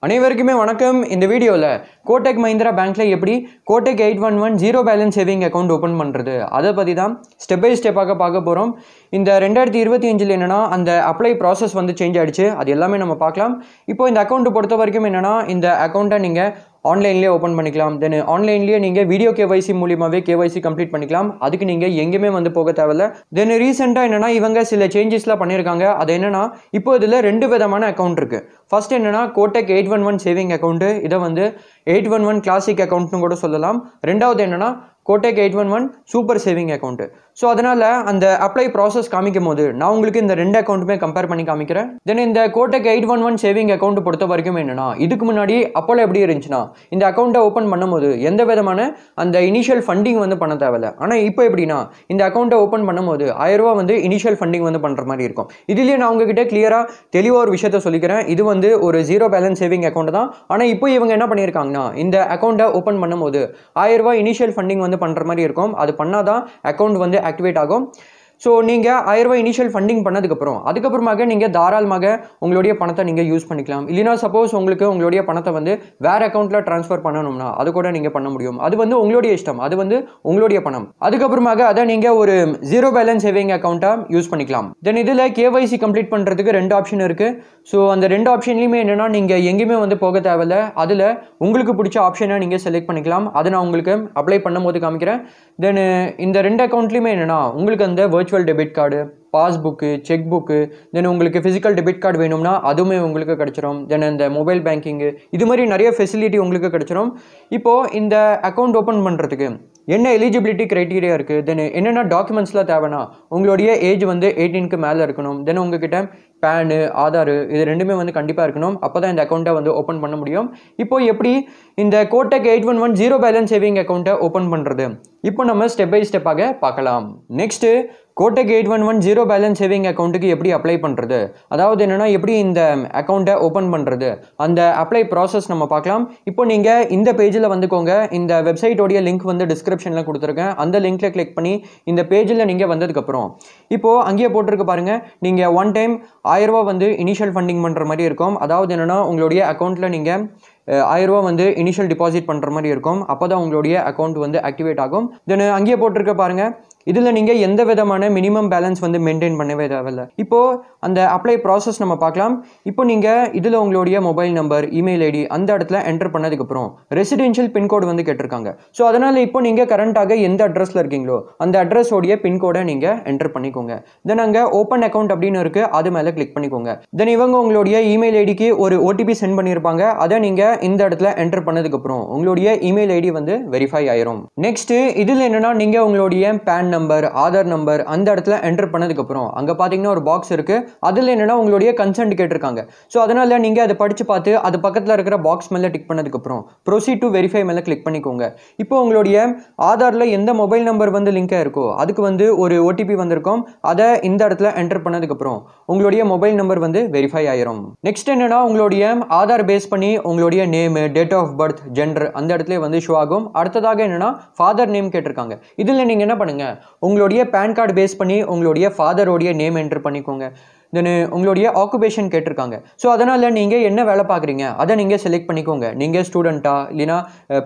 அனைவருக்குமே வணக்கம். இந்த வீடியோவில் கோடக் மஹிந்திரா பேங்க்கில் எப்படி Kotak 811 zero balance saving account open பண்ணுறது அதை பற்றி தான் ஸ்டெப் பை ஸ்டெப்பாக பார்க்க போகிறோம். இந்த 2025 என்னென்னா அந்த அப்ளை ப்ராசஸ் வந்து சேஞ்ச் ஆகிடுச்சு. அது எல்லாமே நம்ம பார்க்கலாம். இப்போ இந்த அக்கௌண்ட்டு பொறுத்த வரைக்கும் என்னென்னா இந்த அக்கௌண்ட்டை நீங்கள் ஆன்லைன்லேயே ஓப்பன் பண்ணிக்கலாம். தென் ஆன்லைன்லேயே நீங்கள் வீடியோ கேஒய்சி மூலியமாகவே கேஒய்சி கம்ப்ளீட் பண்ணிக்கலாம். அதுக்கு நீங்கள் எங்கேயுமே வந்து போக தேவையில்ல. தென் ரீசெண்டாக என்னென்னா இவங்க சில சேஞ்சஸ்லாம் பண்ணியிருக்காங்க. அது என்னென்னா இப்போ இதில் 2 விதமான அக்கௌண்ட் இருக்குது. ஃபர்ஸ்ட் என்னென்னா கோடக் 811 சேவிங் அக்கௌண்ட்டு, இதை வந்து 811 கிளாசிக் அக்கௌண்ட்னு கூட சொல்லலாம். ரெண்டாவது என்னென்னா Kotak 811 super saving account. So அதனால் அந்த அப்ளை ப்ராசஸ் காமிக்கும் போது நான் உங்களுக்கு இந்த 2 அக்கௌண்ட்டுமே கம்பேர் பண்ணி காமிக்கிறேன். தென் இந்த கோடக் 811 சேவிங் அக்கௌண்ட் பொறுத்த வரைக்கும் என்னென்னா இதுக்கு முன்னாடி அப்போல எப்படி இருந்துச்சுன்னா இந்த அக்கௌண்ட்டை ஓப்பன் பண்ணும்போது எந்த விதமான அந்த இனிஷியல் ஃபண்டிங் வந்து பண்ண தேவையில்லை. ஆனால் இப்போ எப்படின்னா இந்த அக்கௌண்ட்டை ஓப்பன் பண்ணும்போது 1000 ரூபா வந்து இனிஷியல் ஃபண்டிங் வந்து பண்ணுற மாதிரி இருக்கும். இதுலேயே நான் உங்ககிட்ட கிளியராக தெளிவாக ஒரு விஷயத்த சொல்லிக்கிறேன். இது வந்து ஒரு ஜீரோ பேலன்ஸ் சேவிங் அக்கௌண்ட் தான். ஆனால் இப்போ இவங்க என்ன பண்ணியிருக்காங்கன்னா இந்த அக்கௌண்ட்டை ஓப்பன் பண்ணும்போது 1000 ரூபா இனிஷியல் ஃபண்டிங் வந்து பண்ணுற மாதிரி இருக்கும். அது பண்ணாதான் அக்கௌண்ட் வந்து ஆக்டிவேட் ஆகும். ஸோ நீங்கள் 1000 ரூபாய் இனிஷியல் ஃபண்டிங் அதுக்கப்புறமாக நீங்கள் தாராளமாக உங்களுடைய பணத்தை நீங்கள் யூஸ் பண்ணிக்கலாம். இல்லைனா சப்போஸ் உங்களுக்கு உங்களுடைய பணத்தை வந்து வேறு அக்கௌண்ட்டில் ட்ரான்ஸ்ஃபர் பண்ணணும்னா அது கூட நீங்கள் பண்ண முடியும். அது வந்து உங்களுடைய இஷ்டம், அது வந்து உங்களுடைய பணம். அதுக்கப்புறமாக அதை நீங்கள் ஒரு ஜீரோ பேலன்ஸ் சேவிங் அக்கௌண்ட்டாக யூஸ் பண்ணிக்கலாம். தென் இதில் கேஒய்சி கம்ப்ளீட் பண்ணுறதுக்கு 2 ஆப்ஷன் இருக்குது. ஸோ அந்த 2 ஆப்ஷன்லையுமே என்னென்னா நீங்கள் எங்கேயுமே வந்து போக தேவையில்லை. அதில் உங்களுக்கு பிடிச்ச ஆப்ஷனை நீங்கள் செலக்ட் பண்ணிக்கலாம். அதை நான் உங்களுக்கு அப்ளை பண்ணும்போது காமிக்கிறேன். தென் இந்த 2 அக்கௌண்ட்லையுமே என்னென்னா உங்களுக்கு அந்த virtual debit card, passbook, cheque book, then உங்களுக்கு ஃபிசிக்கல் டெபிட் கார்டு வேணும்னா அதுவுமே உங்களுக்கு கிடச்சிரும். தென் இந்த மொபைல் பேங்கிங்கு இது மாதிரி நிறைய ஃபெசிலிட்டி உங்களுக்கு கிடச்சிரும். இப்போது இந்த அக்கௌண்ட் ஓப்பன் பண்ணுறதுக்கு என்ன எலிஜிபிலிட்டி க்ரைட்டீரியா இருக்குது, தென் என்னென்ன டாக்குமெண்ட்ஸ்லாம் தேவைன்னா உங்களுடைய ஏஜ் வந்து 18க்கு மேலே இருக்கணும். தென் உங்ககிட்ட பேனு, ஆதார் இது 2மே வந்து கண்டிப்பாக இருக்கணும். அப்போ தான் இந்த அக்கௌண்ட்டை வந்து ஓப்பன் பண்ண முடியும். இப்போ எப்படி இந்த கோடக் 811 ஜீரோ பேலன்ஸ் சேவிங் அக்கௌண்ட்டை ஓப்பன் பண்ணுறது இப்போ நம்ம ஸ்டெப் பை ஸ்டெப்பாக பார்க்கலாம். Next Kotak 811 zero balance saving அக்கௌண்ட்டுக்கு எப்படி அப்ளை பண்ணுறது, அதாவது என்னென்னா எப்படி இந்த அக்கௌண்ட்டை ஓப்பன் பண்ணுறது அந்த அப்ளை ப்ராசஸ் நம்ம பார்க்கலாம். இப்போ நீங்கள் இந்த பேஜில் வந்துக்கோங்க. இந்த வெப்சைட்டோடைய லிங்க் வந்து டிஸ்கிரிப்ஷனில் கொடுத்துருக்கேன். அந்த லிங்க்கில் கிளிக் பண்ணி இந்த பேஜில் நீங்கள் வந்ததுக்கப்புறம் இப்போது அங்கேயே போட்டிருக்கு பாருங்கள், நீங்கள் ஒன் டைம் 1000 ரூபா வந்து இனிஷியல் ஃபண்டிங் பண்ணுற மாதிரி இருக்கும். அதாவது என்னென்னா உங்களுடைய அக்கௌண்ட்டில் நீங்கள் 1000 ரூபா வந்து இனிஷியல் டிபாசிட் பண்ணுற மாதிரி இருக்கும். அப்போ தான் உங்களுடைய அக்கௌண்ட் வந்து ஆக்டிவேட் ஆகும். தென் அங்கேயே போட்டிருக்க பாருங்கள், இதில் நீங்கள் எந்த விதமான மினிமம் பேலன்ஸ் வந்து மெயின்டைன் பண்ணவே தேவையில்லை. இப்போது அந்த அப்ளை ப்ராசஸ் நம்ம பார்க்கலாம். இப்போ நீங்கள் இதில் உங்களுடைய மொபைல் நம்பர், இமெயில் ஐடி அந்த இடத்துல என்டர் பண்ணதுக்கப்புறம் ரெசிடென்ஷியல் பின்கோடு வந்து கேட்டிருக்காங்க. ஸோ அதனால் இப்போ நீங்கள் கரண்ட்டாக எந்த அட்ரஸில் இருக்கீங்களோ அந்த அட்ரஸோடைய பின்கோடை நீங்கள் என்டர் பண்ணிக்கோங்க. தென் அங்கே ஓப்பன் அக்கௌண்ட் அப்படின்னு இருக்குது, அது மேலே கிளிக் பண்ணிக்கோங்க. தென் இவங்க உங்களுடைய இமெயில் ஐடிக்கு ஒரு ஓடிபி சென்ட் பண்ணியிருப்பாங்க. அதை நீங்கள் இந்த இடத்துல என்டர் பண்ணதுக்கப்புறம் உங்களுடைய இமெயில் ஐடி வந்து வெரிஃபை ஆயிரும். நெக்ஸ்ட்டு இதில் என்னென்னா நீங்கள் உங்களுடைய பேன் நம்பர், ஆதார் நம்பர் அந்த இடத்துல என்டர் பண்ணதுக்கப்புறம் அங்கே பார்த்தீங்கன்னா ஒரு பாக்ஸ் இருக்குது. அதில் என்னென்னா உங்களுடைய கன்சென்ட் கேட்டிருக்காங்க. ஸோ அதனால் நீங்கள் அதை படித்து பார்த்து அது பக்கத்தில் இருக்கிற பாக்ஸ் மேலே டிக் பண்ணதுக்கப்புறம் ப்ரொசீட் டு வெரிஃபை மேலே கிளிக் பண்ணிக்கோங்க. இப்போ உங்களுடைய ஆதாரில் எந்த மொபைல் நம்பர் வந்து லிங்காக இருக்கோ அதுக்கு வந்து ஒரு ஓடிபி வந்திருக்கும். அதை இந்த இடத்துல என்டர் பண்ணதுக்கப்புறம் உங்களுடைய மொபைல் நம்பர் வந்து வெரிஃபை ஆயிரும். நெக்ஸ்ட் என்னென்னா உங்களுடைய ஆதார் பேஸ் பண்ணி உங்களுடைய name, date of birth, gender அந்த இடத்துல வந்து ஷோ ஆகும். அடுத்ததாக என்னென்னா ஃபாதர் நேம் கேட்டிருக்காங்க. இதில் நீங்கள் என்ன பண்ணுங்கள், உங்களுடைய பேன் கார்டு பேஸ் பண்ணி உங்களுடைய ஃபாதரோடைய நேம் என்டர் பண்ணிக்கோங்க. தென் உங்களுடைய ஆக்குபேஷன் கேட்டிருக்காங்க. ஸோ அதனால் நீங்கள் என்ன வேலை பார்க்குறீங்க அதை நீங்கள் செலக்ட் பண்ணிக்கோங்க. நீங்கள் ஸ்டூடெண்ட்டா, இல்லைனா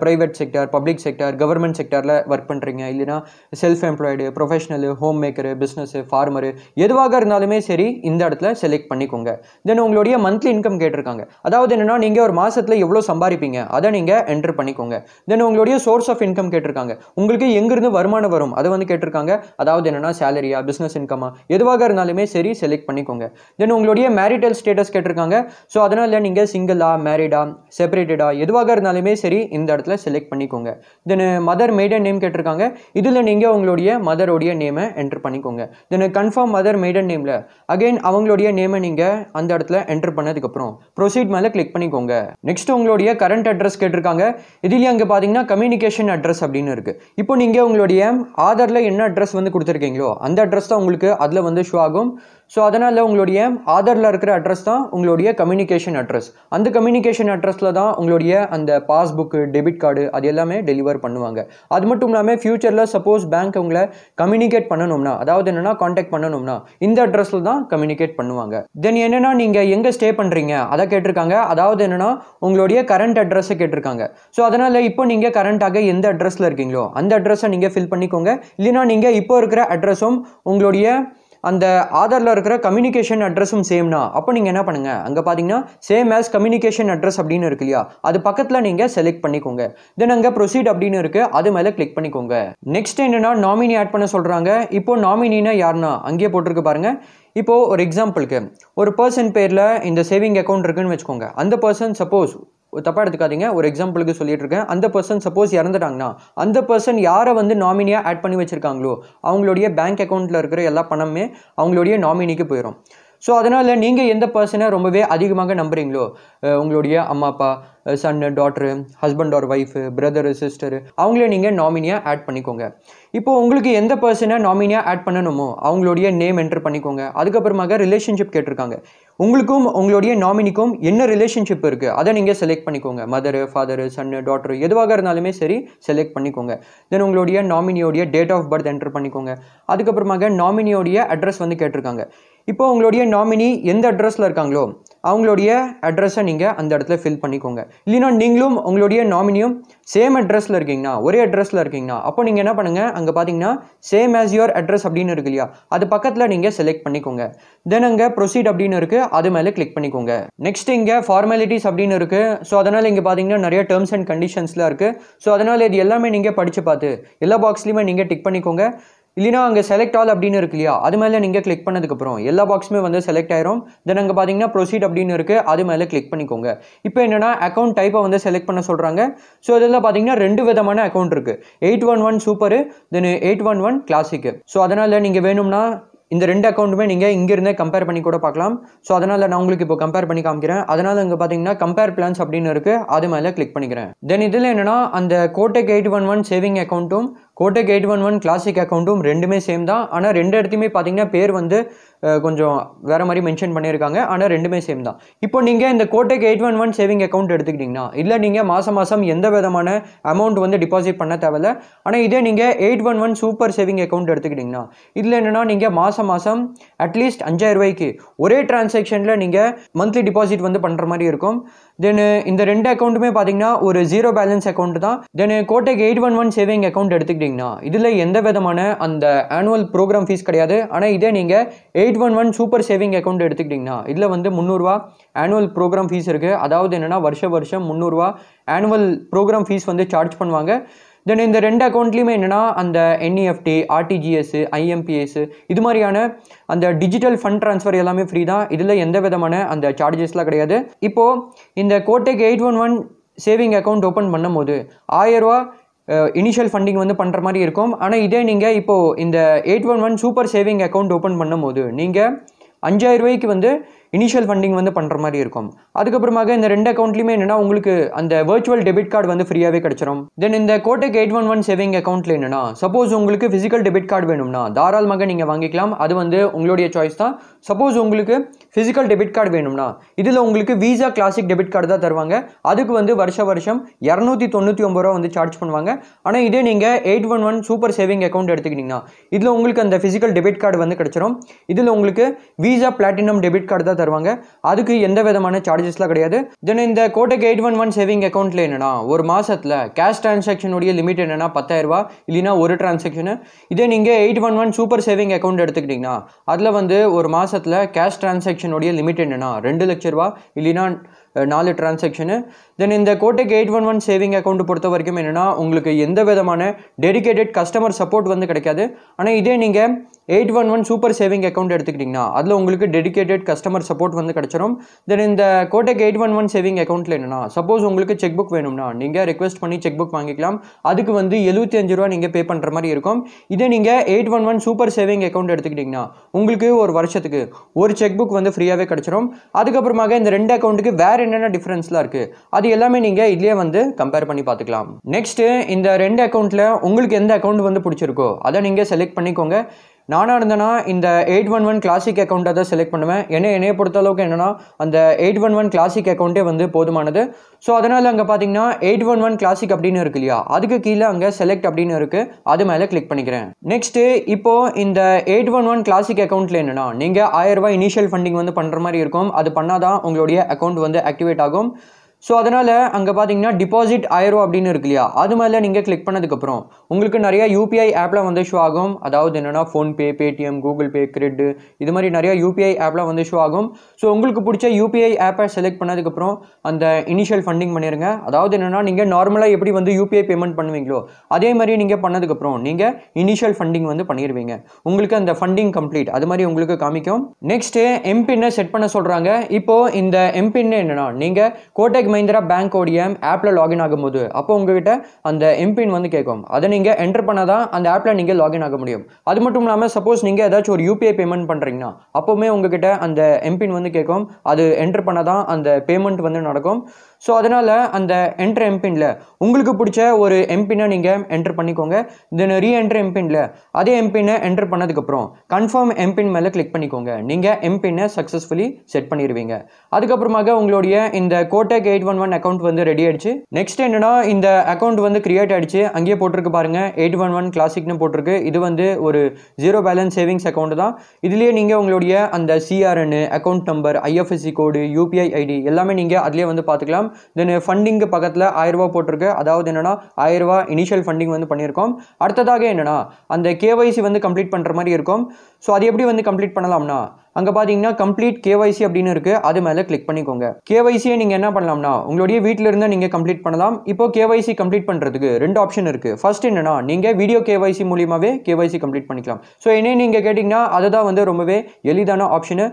private sector, public sector, government செக்டரில் ஒர்க் பண்ணுறீங்க, இல்லைனா self employed, professional, home maker, business, farmer எதுவாக இருந்தாலுமே சரி இந்த இடத்துல செலக்ட் பண்ணிக்கோங்க. தென் உங்களுடைய மந்த்லி இன்கம் கேட்டிருக்காங்க. அதாவது என்னென்னா நீங்கள் ஒரு மாதத்தில் எவ்வளோ சம்பாதிப்பீங்க அதை நீங்கள் என்டர் பண்ணிக்கோங்க. தென் உங்களுடைய சோர்ஸ் ஆஃப் இன்கம் கேட்டிருக்காங்க. உங்களுக்கு எங்கிருந்து வருமானம் வரும் அதை வந்து கேட்டிருக்காங்க. அதாவது என்னென்னா சேலரியா, பிஸ்னஸ் இன்கமா எதுவாக இருந்தாலுமே சரி செலக்ட் பண்ணிக்கோங்க. தென் உங்களுடைய மேரிட்டல் ஸ்டேட்டஸ் கேட்டிருக்காங்க. ஸோ அதனால் நீங்கள் சிங்கிளா, மேரிடா, செப்பரேட்டடா எதுவாக இருந்தாலுமே சரி இந்த இடத்துல செலக்ட் பண்ணிக்கோங்க. தென் மதர் மெய்டன் நேம் கேட்டிருக்காங்க. இதில் நீங்கள் உங்களுடைய மதரோடைய நேமை என்டர் பண்ணிக்கோங்க. தென் கன்ஃபார்ம் மதர் மெய்டன் நேமில் அகைன் அவங்களுடைய நேமை நீங்கள் அந்த இடத்துல என்டர் பண்ணதுக்கப்புறம் ப்ரொசீட் மேலே கிளிக் பண்ணிக்கோங்க. நெக்ஸ்ட் உங்களுடைய கரண்ட் அட்ரஸ் கேட்டிருக்காங்க. இதுலேயே அங்கே பார்த்தீங்கன்னா கம்யூனிகேஷன் அட்ரஸ் அப்படின்னு இருக்குது. இப்போ நீங்கள் உங்களுடைய ஆதாரில் என்ன அட்ரஸ் வந்து கொடுத்துருக்கீங்களோ அந்த அட்ரஸ் தான் உங்களுக்கு அதில் வந்து ஷோ ஆகும். ஸோ அதனால் உங்களுடைய ஆதாரில் இருக்கிற அட்ரஸ் தான் உங்களுடைய கம்யூனிகேஷன் அட்ரஸ். அந்த கம்யூனிகேஷன் அட்ரஸில் தான் உங்களுடைய அந்த பாஸ்புக்கு, டெபிட் கார்டு அது எல்லாமே டெலிவர் பண்ணுவாங்க. அது மட்டும் இல்லாமல் ஃபியூச்சரில் சப்போஸ் பேங்க் உங்களை கம்யூனிகேட் பண்ணணும்னா, அதாவது என்னென்னா காண்டாக்ட் பண்ணணும்னா இந்த அட்ரஸில் தான் கம்யூனிகேட் பண்ணுவாங்க. தென் என்னென்னா நீங்கள் எங்கே ஸ்டே பண்ணுறீங்க அதை கேட்டிருக்காங்க. அதாவது என்னென்னா உங்களுடைய கரண்ட் அட்ரஸை கேட்டிருக்காங்க. ஸோ அதனால் இப்போ நீங்கள் கரண்ட்டாக எந்த அட்ரஸில் இருக்கீங்களோ அந்த அட்ரஸை நீங்கள் ஃபில் பண்ணிக்கோங்க. இல்லைனா நீங்கள் இப்போ இருக்கிற அட்ரஸும் உங்களுடைய அந்த ஆதாரில் இருக்கிற கம்யூனிகேஷன் அட்ரஸும் சேம்னா அப்போ நீங்கள் என்ன பண்ணுங்கள், அங்கே பார்த்தீங்கன்னா சேம் ஆஸ் கம்யூனிகேஷன் அட்ரஸ் அப்படின்னு இருக்கு இல்லையா, அது பக்கத்தில் நீங்கள் செலக்ட் பண்ணிக்கோங்க. தென் அங்கே ப்ரொசீட் அப்படின்னு இருக்குது, அது மேலே கிளிக் பண்ணிக்கோங்க. நெக்ஸ்ட் என்னென்னா நாமினி ஆட் பண்ண சொல்கிறாங்க. இப்போ நாமினினா யாருன்னா அங்கேயே போட்டிருக்கு பாருங்கள். இப்போது ஒரு எக்ஸாம்பிளுக்கு ஒரு பர்சன் பேரில் இந்த சேவிங் அக்கௌண்ட் இருக்குன்னு வச்சுக்கோங்க. அந்த பர்சன் சப்போஸ் தப்பாக எடுத்துக்காதீங்க, ஒரு எக்ஸாம்பிளுக்கு சொல்லிட்டு இருக்கேன். அந்த பர்சன் சப்போஸ் இறந்துட்டாங்கன்னா அந்த பர்சன் யாரை வந்து நாமினியாக ஆட் பண்ணி வச்சுருக்காங்களோ அவங்களுடைய பேங்க் அக்கௌண்ட்டில் இருக்கிற எல்லா பணமே அவங்களுடைய நாமினிக்கு போயிடும். ஸோ அதனால் நீங்கள் எந்த பர்சனை ரொம்பவே அதிகமாக நம்புறீங்களோ, உங்களுடைய அம்மா அப்பா, son, daughter, husband or wife, brother, sister, அவங்களே நீங்கள் நாமினியாக ஆட் பண்ணிக்கோங்க. இப்போது உங்களுக்கு எந்த பர்சனை நாமினியாக ஆட் பண்ணணுமோ அவங்களுடைய நேம் என்ட்ரு பண்ணிக்கோங்க. அதுக்கப்புறமாக ரிலேஷன்ஷிப் கேட்டிருக்காங்க. உங்களுக்கும் உங்களுடைய நாமினிக்கும் என்ன ரிலேஷன்ஷிப் இருக்குது அதை நீங்கள் செலக்ட் பண்ணிக்கோங்க. மதரு, ஃபாதரு, சன்னு, டாட்டரு எதுவாக இருந்தாலுமே சரி செலக்ட் பண்ணிக்கோங்க. தென் உங்களுடைய நாமினியோடைய டேட் ஆஃப் பர்த் என்ட்ரு பண்ணிக்கோங்க. அதுக்கப்புறமாக நாமினியோடைய அட்ரஸ் வந்து கேட்டிருக்காங்க. இப்போ உங்களுடைய நாமினி எந்த அட்ரஸில் இருக்காங்களோ அவங்களுடைய அட்ரஸை நீங்கள் அந்த இடத்துல ஃபில் பண்ணிக்கோங்க. இல்லைனா நீங்களும் உங்களுடைய நாமினியும் சேம் அட்ரஸில் இருக்கீங்கன்னா, ஒரே அட்ரஸில் இருக்கீங்கன்னா அப்போ நீங்கள் என்ன பண்ணுங்கள், அங்கே பார்த்தீங்கன்னா சேம் ஆஸ் யுவர் அட்ரஸ் அப்படின்னு இருக்கு இல்லையா, அது பக்கத்தில் நீங்கள் செலக்ட் பண்ணிக்கோங்க. தென் அங்கே ப்ரொசீட் அப்படின்னு இருக்குது, அது மேலே கிளிக் பண்ணிக்கோங்க. நெக்ஸ்ட் இங்கே ஃபார்மாலிட்டிஸ் அப்படின்னு இருக்குது. ஸோ அதனால் இங்கே பார்த்தீங்கன்னா நிறைய டேர்ம்ஸ் அண்ட் கண்டிஷன்ஸ்லாம் இருக்குது. ஸோ அதனால் இது எல்லாமே நீங்கள் படித்து பார்த்து எல்லா பாக்ஸ்லையுமே நீங்கள் டிக் பண்ணிக்கோங்க. இல்லைனா அங்கே செலக்ட் ஆல் அப்படின்னு இருக்கு இல்லையா, அது மேலே நீங்கள் கிளிக் பண்ணதுக்கப்புறம் எல்லா பாக்ஸுமே வந்து செலக்ட் ஆயிரும். தென் அங்கே பார்த்தீங்கன்னா ப்ரொசீட் அப்படின்னு இருக்குது, அது மேலே கிளிக் பண்ணிக்கோங்க. இப்போ என்னென்னா அக்கௌண்ட் டைப்பை வந்து செலக்ட் பண்ண சொல்கிறாங்க. ஸோ இதில் பார்த்தீங்கன்னா 2 விதமான அக்கௌண்ட் இருக்குது. 811 சூப்பரு, தென் 811 கிளாசிக்கு. ஸோ அதனால் நீங்கள் வேணும்னா இந்த 2 அக்கௌண்ட்டுமே நீங்கள் இங்கிருந்தே கம்பேர் பண்ணி கூட பார்க்கலாம். ஸோ அதனால் நான் உங்களுக்கு இப்போ கம்பேர் பண்ணி காமிக்கிறேன். அதனால் இங்கே பார்த்தீங்கன்னா கம்பேர் பிளான்ஸ் அப்படின்னு இருக்குது, அது மேலே கிளிக் பண்ணிக்கிறேன். தென் இதில் என்னென்னா அந்த கோடெக் 811 சேவிங் அக்கௌண்ட்டும் கோடெக் 811 கிளாசிக் அக்கௌண்ட்டும் ரெண்டுமே சேம் தான். ஆனால் 2 இடத்துலையுமே பார்த்தீங்கன்னா பேர் வந்து கொஞ்சம் வேறு மாதிரி மென்ஷன் பண்ணியிருக்காங்க. ஆனால் ரெண்டுமே சேம் தான். இப்போ நீங்கள் இந்த கோடெக் 811 சேவிங் அக்கௌண்ட் எடுத்துக்கிட்டிங்கன்னா இல்லை நீங்கள் மாதம் எந்த விதமான அமௌண்ட் வந்து டிபாசிட் பண்ண தேவையில்ல. ஆனால் இதே நீங்கள் 811 சூப்பர் சேவிங் அக்கௌண்ட் எடுத்துக்கிட்டிங்கன்னா இதில் என்னென்னா நீங்கள் மாதம் அட்லீஸ்ட் 5000 ரூபாய்க்கு ஒரே டிரான்சாக்ஷனில் நீங்கள் மந்த்லி டிபாசிட் வந்து பண்ணுற மாதிரி இருக்கும். தென் இந்த 2 அக்கௌண்ட்டுமே பார்த்தீங்கன்னா ஒரு 0 பேலன்ஸ் அக்கௌண்ட் தான். தென் கோடெக் 811 சேவிங் அக்கௌண்ட் எடுத்துக்கிட்டிங்கன்னா இதில் எந்த விதமான அந்த ஆனுவல் ப்ரோக்ராம் ஃபீஸ் கிடையாது. ஆனால் இதே நீங்கள் 811 சூப்பர் சேவிங் அக்கௌண்ட் எடுத்துக்கிட்டிங்கன்னா இதில் வந்து 300 ரூபா ஆனுவல் ப்ரோக்ராம் ஃபீஸ் இருக்குது. அதாவது என்னென்னா வருஷம் 300 ரூபா ஆனுவல் ப்ரோக்ராம் ஃபீஸ் வந்து சார்ஜ் பண்ணுவாங்க. தென் இந்த 2 அக்கௌண்ட்லேயுமே என்னென்னா அந்த என்இஎஃப்டி, ஆர்டிஜிஎஸ், ஐஎம்பிஎஸ் இது மாதிரியான அந்த டிஜிட்டல் ஃபண்ட் ட்ரான்ஸ்ஃபர் எல்லாமே ஃப்ரீ தான். இதில் எந்த விதமான அந்த சார்ஜஸ்லாம் கிடையாது. இப்போது இந்த கோடெக் 811 சேவிங் அக்கௌண்ட் ஓப்பன் பண்ணும் போது 1000 ரூபா இனிஷியல் ஃபண்டிங் வந்து பண்ணுற மாதிரி இருக்கும். ஆனால் இதே நீங்கள் இப்போது இந்த 811 சூப்பர் சேவிங் அக்கௌண்ட் ஓப்பன் பண்ணும் போது நீங்கள் 5000 ரூபாய்க்கு வந்து இனிஷியல் ஃபண்டிங் வந்து பண்ணுற மாதிரி இருக்கும். அதுக்கப்புறமாக இந்த 2 அக்கௌண்ட்லையுமே என்னென்னா உங்களுக்கு அந்த வர்ச்சுவல் டெபிட் கார்டு வந்து ஃப்ரீயாகவே கிடச்சிரும். தென் இந்த கோடெக் 811 சேவிங் அக்கௌண்ட்டில் என்னென்னா சப்போஸ் உங்களுக்கு ஃபிசிக்கல் டெபிட் கார்டு வேணும்னா தாராளமாக நீங்கள் வாங்கிக்கலாம். அது வந்து உங்களுடைய சாய்ஸ் தான். சப்போஸ் உங்களுக்கு ஃபிசிக்கல் டெபிட் கார்டு வேணும்னா இதில் உங்களுக்கு வீசா கிளாசிக் டெபிட் கார்டு தான் தருவாங்க. அதுக்கு வந்து வருஷம் 299 ரூபா வந்து சார்ஜ் பண்ணுவாங்க. ஆனால் இதே நீங்கள் 811 சூப்பர் சேவிங் அக்கௌண்ட் எடுத்துக்கிட்டிங்கன்னா இதில் உங்களுக்கு அந்த ஃபிசிக்கல் டெபிட் கார்டு வந்து கிடச்சிரும். இதில் உங்களுக்கு வீசா பிளாட்டினம் டெபிட் கார்டு தான் தருவாங்க. அதுக்கு எந்த விதமான சார்ஜஸ்லாம் கிடையாது. தென் இந்த கோடெக் 811 சேவிங் அக்கௌண்ட்டில் என்னென்னா ஒரு மாதத்தில் கேஷ் டிரான்சாக்ஷனுடைய லிமிட் என்னென்னா 10,000 ரூபா இல்லைனா ஒரு டிரான்சாக்ஷனு. இதே நீங்கள் 811 சூப்பர் சேவிங் அக்கௌண்ட் எடுத்துக்கிட்டிங்கன்னா அதில் வந்து ஒரு மாதத்தில் கேஷ் டிரான்சாக்ஷனுடைய லிமிட் என்னென்னா 2 லட்ச ரூபா இல்லைனா 4 டிரான்சாக்ஷனு. தென் இந்த கோடெக் 811 சேவிங் அக்கௌண்ட் பொறுத்த வரைக்கும் என்னென்னா உங்களுக்கு எந்த விதமான டெடிகேட்டட் கஸ்டமர் சப்போர்ட் வந்து கிடைக்காது. ஆனால் இதே நீங்கள் 811 சூப்பர் சேவிங் அக்கௌண்ட் எடுத்துக்கிட்டிங்கன்னா அதில் உங்களுக்கு டெடிகேட்டட் கஸ்டமர் சப்போர்ட் வந்து கிடச்சிரும். தென் இந்த கோடெக் 811 சேவிங் அக்கௌண்ட்டில் என்னென்னா சப்போஸ் உங்களுக்கு செக் புக் வேணும்னா நீங்கள் ரெக்வஸ்ட் பண்ணி செக் புக் வாங்கிக்கலாம். அதுக்கு வந்து 75 ரூபா நீங்கள் பே பண்ணுற மாதிரி இருக்கும். இதே நீங்கள் 811 சூப்பர் சேவிங் அக்கௌண்ட் எடுத்துக்கிட்டிங்கன்னா உங்களுக்கு ஒரு வருஷத்துக்கு ஒரு செக் புக் வந்து ஃப்ரீயாகவே கிடச்சிரும். அதுக்கப்புறமாக இந்த 2 அக்கௌண்ட்டுக்கு வேறு என்னென்ன டிஃப்ரென்ஸ்லாம் இருக்குது அது எல்லாமே நீங்கள் இதுலேயே வந்து கம்பேர் பண்ணி பார்த்துக்கலாம். நெக்ஸ்ட்டு இந்த 2 அக்கௌண்ட்டில் உங்களுக்கு எந்த அக்கௌண்ட் வந்து பிடிச்சிருக்கோ அதை நீங்கள் செலக்ட் பண்ணிக்கோங்க. நானாக இருந்தேன்னா இந்த 811 கிளாசிக் அக்கௌண்ட்டை தான் செலக்ட் பண்ணுவேன். என்னைய பொறுத்தளவுக்கு என்னென்னா அந்த 811 கிளாசிக் அக்கௌண்ட்டே வந்து போதுமானது. ஸோ அதனால் அங்கே பார்த்தீங்கன்னா 811 கிளாசிக் அப்படின்னு இருக்கு இல்லையா, அதுக்கு கீழே அங்கே செலக்ட் அப்படின்னு இருக்குது, அது மேலே கிளிக் பண்ணிக்கிறேன். நெக்ஸ்ட்டு இப்போது இந்த 811 கிளாசிக் அக்கௌண்ட்டில் என்னென்னா நீங்கள் 1000 ரூபாய் இனிஷியல் ஃபண்டிங் வந்து பண்ணுற மாதிரி இருக்கும். அது பண்ணால் தான் உங்களுடைய அக்கௌண்ட் வந்து ஆக்டிவேட் ஆகும். ஸோ அதனால் அங்கே பார்த்தீங்கன்னா டிபாசிட் 1000 ரூபா அப்படின்னு இருக்கு இல்லையா, அது மேலே நீங்கள் கிளிக் பண்ணதுக்கப்புறம் உங்களுக்கு நிறையா யூபிஐ ஆப்லாம் வந்து ஷோ ஆகும். அதாவது என்னென்னா ஃபோன்பே, பேடிஎம், கூகுள் பே, கிரெட், இது மாதிரி நிறையா யூபிஐ ஆப்லாம் வந்து ஷோ ஆகும். ஸோ உங்களுக்கு பிடிச்ச யூபிஐ ஆப்பை செலக்ட் பண்ணதுக்கப்புறம் அந்த இனிஷியல் ஃபண்டிங் பண்ணிடுங்க. அதாவது என்னென்னா நீங்கள் நார்மலாக எப்படி வந்து யூபிஐ பேமெண்ட் பண்ணுவீங்களோ அதே மாதிரி நீங்கள் பண்ணதுக்கப்புறம் நீங்கள் இனிஷியல் ஃபண்டிங் வந்து பண்ணிடுவீங்க. உங்களுக்கு அந்த ஃபண்டிங் கம்ப்ளீட் அது மாதிரி உங்களுக்கு காமிக்கும். நெக்ஸ்ட்டு எம்பின்னை செட் பண்ண சொல்கிறாங்க. இப்போது இந்த எம்பின் என்னென்னா நீங்கள் கோடெக் மஹிந்திரா பேங்கோடைய ஆப்பில் லாகின் ஆகும்போது அப்போ உங்ககிட்ட அந்த எம்பின் வந்து கேட்கும். அதை நீங்கள் என்டர் பண்ணால் தான் அந்த ஆப்பில் நீங்கள் லாகின் ஆக முடியும். அது மட்டும் இல்லாமல் சப்போஸ் நீங்கள் ஏதாச்சும் ஒரு யூபிஐ பேமெண்ட் பண்ணுறீங்கன்னா அப்போவுமே உங்ககிட்ட அந்த எம்பின் வந்து கேட்கும். அது என்டர் பண்ணால் தான் அந்த பேமெண்ட் வந்து நடக்கும். ஸோ அதனால் அந்த என்டர் எம்பின்ல உங்களுக்கு பிடிச்ச ஒரு எம்பினை நீங்கள் என்டர் பண்ணிக்கோங்க. தென் ரீஎன்டர் எம்பின்ல அதே எம்பினை என்டர் பண்ணதுக்கப்புறம் கன்ஃபார்ம் எம்பின் மேலே கிளிக் பண்ணிக்கோங்க. நீங்கள் எம்பினை சக்ஸஸ்ஃபுல்லி செட் பண்ணிடுவீங்க. அதுக்கப்புறமாக உங்களுடைய இந்த கோடெக் 811 அக்கௌண்ட் வந்து ரெடி ஆயிடுச்சு. நெக்ஸ்ட் என்னன்னா இந்த அக்கௌண்ட் வந்து கிரியேட் ஆயிடுச்சு. அங்கேயே போட்டிருக்கு பாருங்க 811 கிளாசிக்னு போட்டிருக்கு. இது வந்து ஒரு ஜீரோ பேலன்ஸ் சேவிங்ஸ் அக்கௌண்ட் தான். இதுலேயே நீங்கள் உங்களுடைய அந்த CRN, account number, IFSC code, UPI ID எல்லாமே நீங்கள் அதுலேயே வந்து பார்த்துக்கலாம். தென் ஃபண்டிங்கு பக்கத்தில் 1000 ரூபா போட்டிருக்கு. அதாவது என்னன்னா 1000 ரூபா இனிஷியல் ஃபண்டிங் வந்து பண்ணியிருக்கோம். அடுத்ததாக என்னன்னா அந்த கேஒய்சி வந்து கம்ப்ளீட் பண்ணுற மாதிரி இருக்கும். ஸோ அது எப்படி வந்து கம்ப்ளீட் பண்ணலாம்னா அங்கே பார்த்தீங்கன்னா கம்ப்ளீட் கேஒய்சி அப்படின்னு இருக்குது, அது மேலே கிளிக் பண்ணிக்கோங்க. கேஒய்சியை நீங்கள் என்ன பண்ணலாம்னா உங்களுடைய வீட்டில் இருந்தால் நீங்கள் கம்ப்ளீட் பண்ணலாம். இப்போ கேஒய்சி கம்ப்ளீட் பண்ணுறதுக்கு 2 ஆப்ஷன் இருக்குது. ஃபர்ஸ்ட் என்னன்னா நீங்கள் வீடியோ கேஒய்சி மூலியமாகவே கேஒய்சி கம்ப்ளீட் பண்ணிக்கலாம். ஸோ என்ன நீங்கள் கேட்டிங்கன்னா அதுதான் வந்து ரொம்பவே எளிதான ஆப்ஷனு.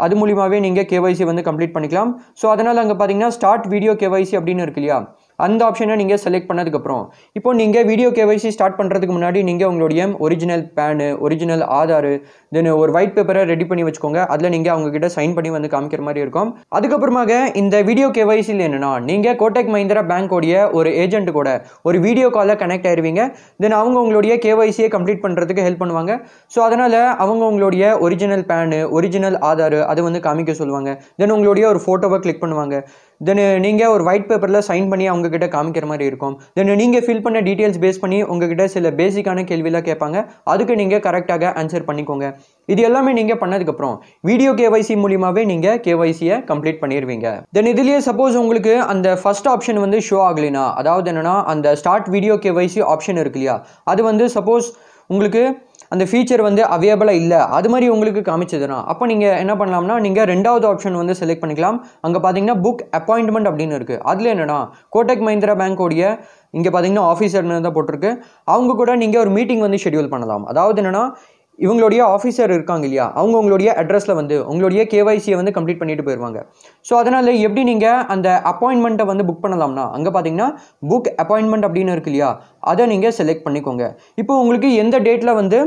அது மூலியமாகவே நீங்கள் கேஒய்சி வந்து கம்ப்ளீட் பண்ணிக்கலாம். ஸோ அதனால் அங்கே பார்த்தீங்கன்னா ஸ்டார்ட் வீடியோ கேஒய்சி அப்படின்னு இருக்கு இல்லையா, அந்த ஆப்ஷனை நீங்கள் செலக்ட் பண்ணதுக்கப்புறம் இப்போ நீங்கள் வீடியோ கேஒய்சி ஸ்டார்ட் பண்ணுறதுக்கு முன்னாடி நீங்கள் உங்களுடைய ஒரிஜினல் பேனு, ஒரிஜினல் ஆதார், தென் ஒரு ஒயிட் பேப்பரை ரெடி பண்ணி வச்சுக்கோங்க. அதில் நீங்கள் அவங்ககிட்ட சைன் பண்ணி வந்து காமிக்கிற மாதிரி இருக்கும். அதுக்கப்புறமாக இந்த வீடியோ கேஒய்சியில் என்னென்னா நீங்கள் கோடெக் மஹிந்திரா பேங்கோடைய ஒரு ஏஜென்ட் கூட ஒரு வீடியோ காலில் கனெக்ட் ஆயிருவீங்க. தென் அவங்க உங்களுடைய கேஒய்சியை கம்ப்ளீட் பண்ணுறதுக்கு ஹெல்ப் பண்ணுவாங்க. ஸோ அதனால் அவங்க உங்களுடைய ஒரிஜினல் பேனு, ஒரிஜினல் ஆதார் அதை வந்து காமிக்க சொல்லுவாங்க. தென் உங்களுடைய ஒரு ஃபோட்டோவை கிளிக் பண்ணுவாங்க. தென் நீங்கள் ஒரு ஒயிட் பேப்பரில் சைன் பண்ணி அவங்ககிட்ட காமிக்கிற மாதிரி இருக்கும். தென் நீங்கள் ஃபில் பண்ண டீட்டெயில்ஸ் பேஸ் பண்ணி உங்ககிட்ட சில பேசிக்கான கேள்வியெல்லாம் கேட்பாங்க. அதுக்கு நீங்கள் கரெக்டாக ஆன்சர் பண்ணிக்கோங்க. இது எல்லாமே நீங்கள் பண்ணதுக்கப்புறம் வீடியோ கேஒய்சி மூலியமாகவே நீங்கள் கேஒய்சியை கம்ப்ளீட் பண்ணிடுவீங்க. தென் இதுலேயே சப்போஸ் உங்களுக்கு அந்த ஃபர்ஸ்ட் ஆப்ஷன் வந்து ஷோ ஆகலைன்னா, அதாவது என்னென்னா அந்த ஸ்டார்ட் வீடியோ கேஒய்சி ஆப்ஷன் இருக்கு இல்லையா, அது வந்து சப்போஸ் உங்களுக்கு அந்த ஃபீச்சர் வந்து அவைலபிளாக இல்லை அது மாதிரி உங்களுக்கு காமிச்சதுன்னா அப்போ நீங்கள் என்ன பண்ணலாம்னா நீங்கள் 2வது ஆப்ஷன் வந்து செலக்ட் பண்ணிக்கலாம். அங்கே பார்த்தீங்கன்னா புக் அப்பாயின்ட்மெண்ட் அப்படின்னு இருக்குது. அதில் என்னென்னா கோடெக் மஹிந்திரா பேங்கோடைய இங்கே பார்த்தீங்கன்னா ஆஃபீஸர்னு தான் போட்டிருக்கு. அவங்க கூட நீங்கள் ஒரு மீட்டிங் வந்து ஷெட்யூல் பண்ணலாம். அதாவது என்னென்னா இவங்களுடைய ஆஃபீஸர் இருக்காங்க இல்லையா, அவங்க உங்களுடைய அட்ரஸில் வந்து உங்களுடைய கேஒய்சியை வந்து கம்ப்ளீட் பண்ணிட்டு போயிடுவாங்க. ஸோ அதனால் எப்படி நீங்கள் அந்த அப்பாயின்மெண்ட்டை வந்து புக் பண்ணலாம்னா அங்கே பார்த்தீங்கன்னா புக் அப்பாயின்மெண்ட் அப்படின்னு இருக்கு இல்லையா, அதை நீங்கள் செலக்ட் பண்ணிக்கோங்க. இப்போ உங்களுக்கு எந்த டேட்டில் வந்து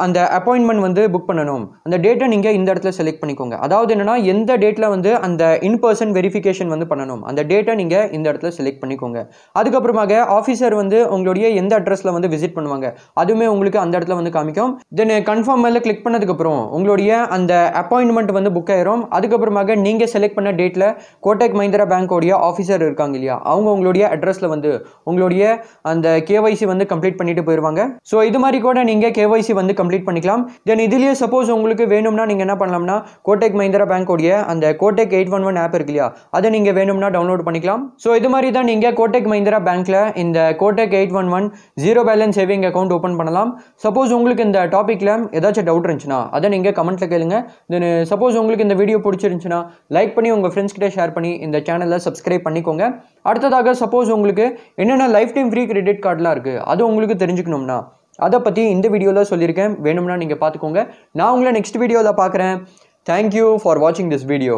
அந்த அப்பாயின்மெண்ட் வந்து புக் பண்ணணும் அந்த டேட்டை நீங்கள் இந்த இடத்துல செலக்ட் பண்ணிக்கோங்க. அதாவது என்னென்னா எந்த டேட்டில் வந்து அந்த இன்பர்சன் வெரிஃபிகேஷன் வந்து பண்ணணும் அந்த டேட்டை நீங்கள் இந்த இடத்துல செலக்ட் பண்ணிக்கோங்க. அதுக்கப்புறமாக ஆஃபீஸர் வந்து உங்களுடைய எந்த அட்ரஸில் வந்து விசிட் பண்ணுவாங்க அதுவுமே உங்களுக்கு அந்த இடத்துல வந்து காமிக்கும். தென் கன்ஃபார்ம் மேலே கிளிக் பண்ணதுக்கப்புறம் உங்களுடைய அந்த அப்பாயின்மெண்ட் வந்து புக் ஆயிரும். அதுக்கப்புறமாக நீங்கள் செலக்ட் பண்ண டேட்டில் கோடெக் மஹிந்திரா பேங்கோடைய ஆஃபீஸர் இருக்காங்க இல்லையா, அவங்க உங்களுடைய அட்ரஸில் வந்து உங்களுடைய அந்த கேஒய்சி வந்து கம்ப்ளீட் பண்ணிட்டு போயிடுவாங்க. ஸோ இது மாதிரி கூட நீங்கள் கேஒய்சி வந்து கம்ப்ளீட் பண்ணிக்கலாம். தென் இதுலயே சப்போஸ் உங்களுக்கு வேணும்னா நீங்க என்ன பண்ணலாம்னா கோடெக் மஹிந்திரா பேங்கோடைய அந்த கோடெக் 811 ஆப் இருக்கு இல்லையா, அதை நீங்க வேணும்னா டவுன்லோட் பண்ணிக்கலாம். ஸோ இது மாதிரி தான் நீங்க கோடெக் மஹிந்திரா பேங்க்ல இந்த Kotak 811 zero balance saving account open பண்ணலாம். சப்போஸ் உங்களுக்கு இந்த டாபிக்ல ஏதாச்சும் டவுட் இருந்துச்சுன்னா அதை நீங்க கமெண்ட்ல கேளுங்க. தென் சப்போஸ் உங்களுக்கு இந்த வீடியோ பிடிச்சிருந்துச்சுன்னா லைக் பண்ணி உங்க ஃப்ரெண்ட்ஸ் கிட்ட ஷேர் பண்ணி இந்த சேனலை சப்ஸ்கிரைப் பண்ணிக்கோங்க. அடுத்ததாக சப்போஸ் உங்களுக்கு என்னென்ன லைஃப் டைம் ஃப்ரீ கிரெடிட் கார்டெலாம் இருக்கு அது உங்களுக்கு தெரிஞ்சுக்கணும்னா அதை பற்றி இந்த வீடியோவில் சொல்லியிருக்கேன். வேணும்னா நீங்கள் பார்த்துக்கோங்க. நான் உங்களை நெக்ஸ்ட் வீடியோவில் பார்க்குறேன். தேங்க்யூ ஃபார் வாட்சிங் திஸ் வீடியோ.